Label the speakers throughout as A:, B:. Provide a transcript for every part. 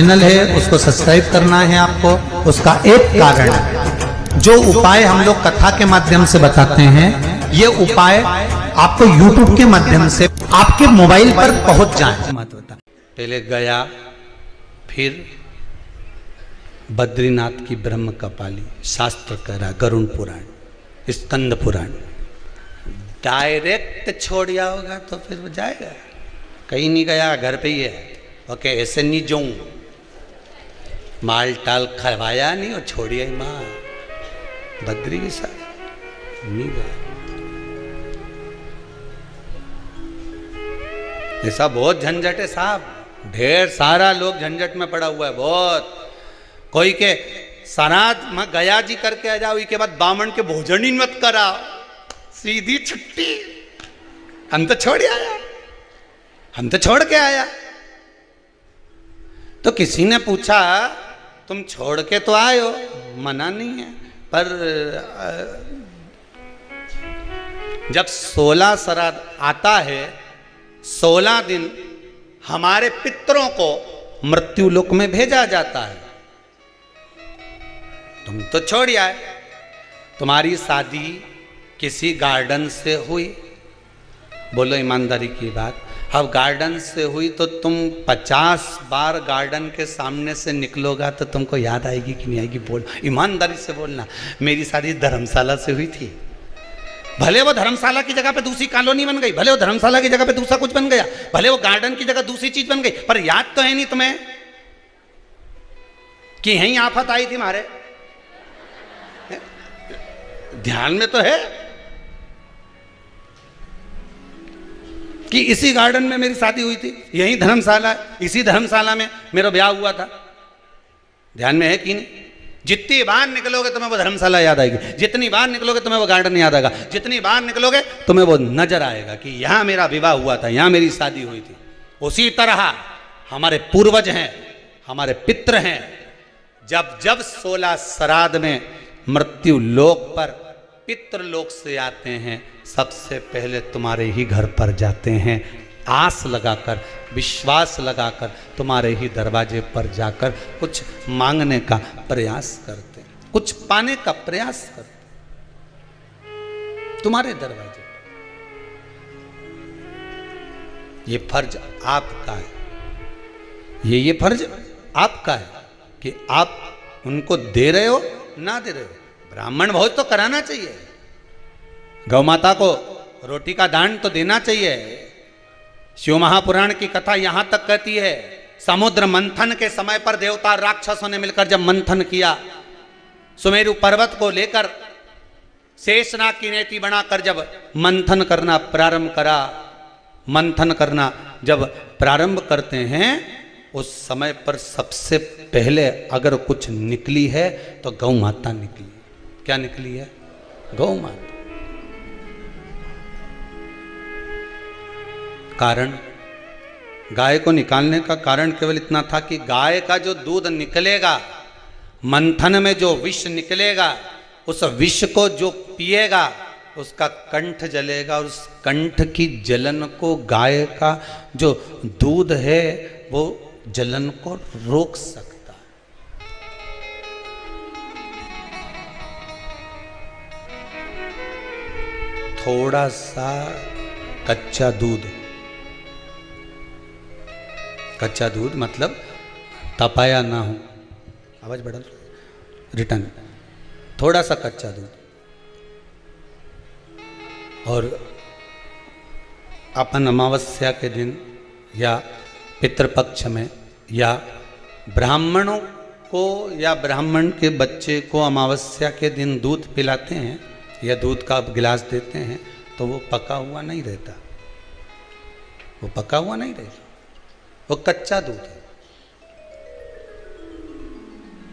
A: Channel है उसको subscribe करना है आपको। उसका एक कारण है, जो उपाय हम लोग कथा के माध्यम से बताते हैं, ये उपाय आपको YouTube के माध्यम से आपके मोबाइल पर पहुंच जाए। मत बता,
B: पहले गया, फिर बद्रीनाथ की ब्रह्म कपाली, शास्त्र कह रहा, गरुण पुराण, स्कंद पुराण। डायरेक्ट छोड़ दिया होगा तो फिर वो जाएगा, कहीं नहीं गया, घर पे ही है। ओके, ऐसे नहीं जाऊं, माल टाल खवाया नहीं और छोड़िया ही माँ बद्री के साथ नहीं गया। ऐसा बहुत झंझट है साहब, ढेर सारा लोग झंझट में पड़ा हुआ है बहुत। कोई के सराद में गया जी करके आ जाओ, इसके बाद बामन के भोजन ही मत करा, सीधी छुट्टी। हम तो छोड़ आया, हम तो छोड़ के आया। तो किसी ने पूछा तुम छोड़ के तो आए हो, मना नहीं है, पर जब 16 श्राद्ध आता है, 16 दिन हमारे पितरों को मृत्यु लोक में भेजा जाता है। तुम तो छोड़ आए। तुम्हारी शादी किसी गार्डन से हुई, बोलो ईमानदारी की बात, अब गार्डन से हुई तो तुम 50 बार गार्डन के सामने से निकलोगा तो तुमको याद आएगी कि नहीं आएगी? बोल, ईमानदारी से बोलना। मेरी शादी धर्मशाला से हुई थी, भले वो धर्मशाला की जगह पे दूसरी कॉलोनी बन गई, भले वो धर्मशाला की जगह पे दूसरा कुछ बन गया, भले वो गार्डन की जगह दूसरी चीज बन गई, पर याद तो है नहीं तुम्हें कि यहीं आफत आई थी हमारे? ध्यान में तो है कि इसी गार्डन में मेरी शादी हुई थी, यही धर्मशाला, इसी धर्मशाला में मेरा ब्याह हुआ था। ध्यान में है कि नहीं? जितनी बार निकलोगे तुम्हें वो धर्मशाला याद आएगी, जितनी बार निकलोगे तुम्हें वो गार्डन याद आएगा, जितनी बार निकलोगे तुम्हें वो नजर आएगा कि यहां मेरा विवाह हुआ था, यहां मेरी शादी हुई थी। उसी तरह हमारे पूर्वज हैं, हमारे पितृ हैं, जब जब 16 श्राद्ध में मृत्यु लोक पर पितृलोक से आते हैं, सबसे पहले तुम्हारे ही घर पर जाते हैं, आस लगाकर, विश्वास लगाकर तुम्हारे ही दरवाजे पर जाकर कुछ मांगने का प्रयास करते, कुछ पाने का प्रयास करते तुम्हारे दरवाजे। ये फर्ज आपका है, ये फर्ज आपका है कि आप उनको दे रहे हो ना दे रहे हो। ब्राह्मण भोज तो कराना चाहिए, गौ माता को रोटी का दान तो देना चाहिए। शिव महापुराण की कथा यहां तक कहती है, समुद्र मंथन के समय पर देवता राक्षसों ने मिलकर जब मंथन किया, सुमेरु पर्वत को लेकर शेषनाग की नेति बनाकर जब मंथन करना प्रारंभ करा, मंथन करना जब प्रारंभ करते हैं, उस समय पर सबसे पहले अगर कुछ निकली है तो गौ माता निकली। क्या निकली है? गौ माता। कारण, गाय को निकालने का कारण केवल इतना था कि गाय का जो दूध निकलेगा, मंथन में जो विष निकलेगा, उस विष को जो पिएगा उसका कंठ जलेगा, और उस कंठ की जलन को गाय का जो दूध है वो जलन को रोक सकता है। थोड़ा सा कच्चा दूध, कच्चा दूध मतलब तपाया ना हो, आवाज बढ़ा, रिटर्न, थोड़ा सा कच्चा दूध, और अपन अमावस्या के दिन या पितृपक्ष में या ब्राह्मणों को या ब्राह्मण के बच्चे को अमावस्या के दिन दूध पिलाते हैं या दूध का गिलास देते हैं, तो वो पका हुआ नहीं रहता, वो पका हुआ नहीं रहता, वो कच्चा दूध है।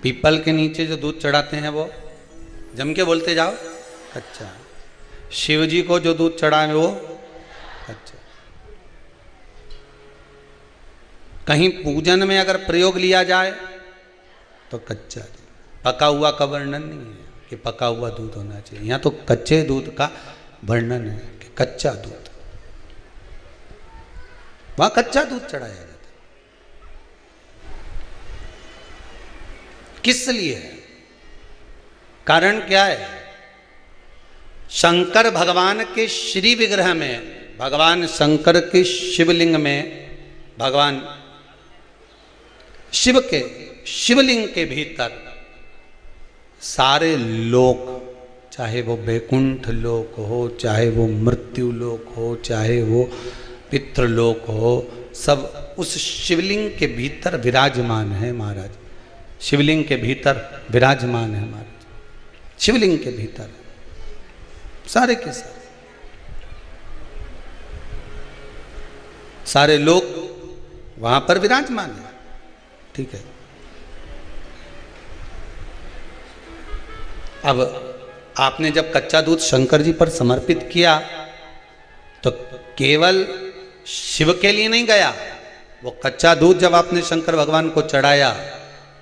B: पीपल के नीचे जो दूध चढ़ाते हैं वो जम के बोलते जाओ कच्चा। शिव जी को जो दूध चढ़ाए वो कच्चा। कहीं पूजन में अगर प्रयोग लिया जाए तो कच्चा। पका हुआ का वर्णन नहीं है कि पका हुआ दूध होना चाहिए, यहाँ तो कच्चे दूध का वर्णन है कि कच्चा दूध, वहां कच्चा दूध चढ़ाया जाता है। किस लिए है? कारण क्या है? शंकर भगवान के श्री विग्रह में, भगवान शंकर के शिवलिंग में, भगवान शिव के शिवलिंग के भीतर सारे लोक, चाहे वो वैकुंठ लोक हो, चाहे वो मृत्यु लोक हो, चाहे वो पितृलोक हो, सब उस शिवलिंग के भीतर विराजमान है महाराज। शिवलिंग के भीतर विराजमान है महाराज, शिवलिंग के भीतर सारे के सारे सारे लोग वहां पर विराजमान है। ठीक है, अब आपने जब कच्चा दूध शंकर जी पर समर्पित किया तो केवल शिव के लिए नहीं गया, वो कच्चा दूध जब आपने शंकर भगवान को चढ़ाया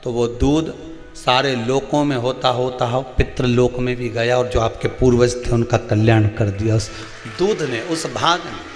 B: तो वो दूध सारे लोकों में होता होता हो पितृलोक में भी गया, और जो आपके पूर्वज थे उनका कल्याण कर दिया उस दूध ने, उस भाग ने।